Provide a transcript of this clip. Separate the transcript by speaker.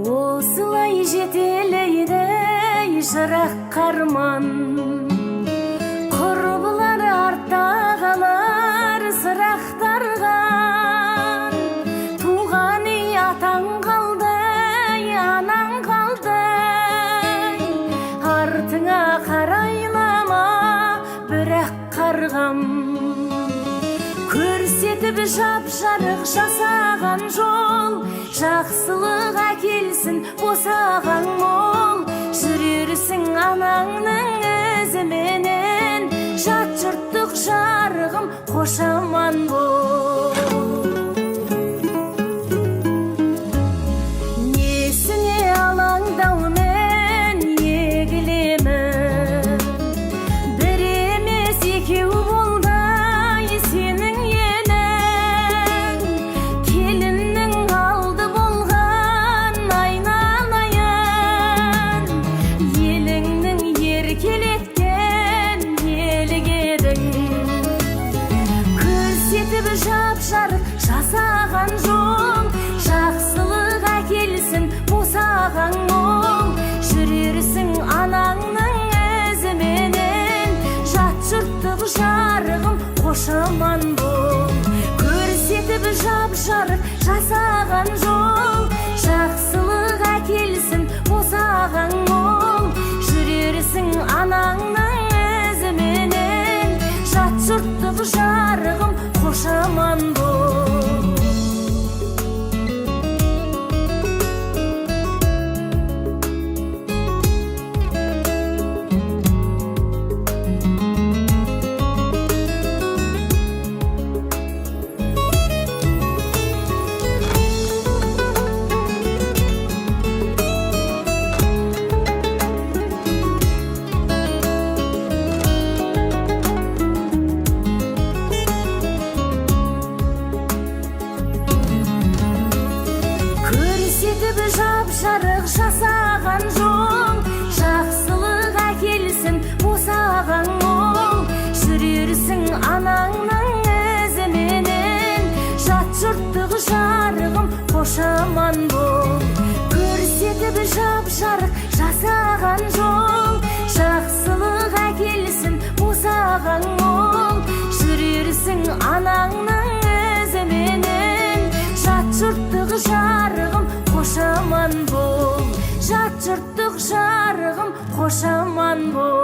Speaker 1: осылай жетелейді жырақ қарман, құрбылар артта қалар сырақтарған. Туған үй атаң қалды, анаң қалды, артыңа қарайлама бірақ қарғам. Көрсетіп жап-жарық жасаған жол, жақсылық әкелсін босаған мол. Жүрерсің анаңның ізіменен, жат жұрттық жарығым қош аман бол. Несіне алаңдаумен егілемін, бір емес екеу болдай сенің елің. Келіннің алды болған айналайын, еліңнің еркелеткен елік едің. Көрсетіп жап-жарық жасаған жол, жақсылық әкелсін босаған мол. Жүрерсің анаңның ізіменен, жат жұрттық жарығым қош аман бол. Көрсетіп жап-жарық жасаған жол, жақсылық әкелсін босаған мол. Жүрерсің анаңның ізіменен, жат жұрттық жарығым қош аман бол. Көрсетіп жап-жарық жасаған жол, жақсылық әкелсін босаған мол. Жүрерсің анаңның ізіменен, жат жұрттық жарығым қош аман бол. Көрсетіп жап-жарық жасаған жол, жақсылық әкелсін босаған мол. Жүрерсің анаңның ізіменен, жат жұрттық жарығым қош аман бол. Жат жұрттық жарығым қош аман бол.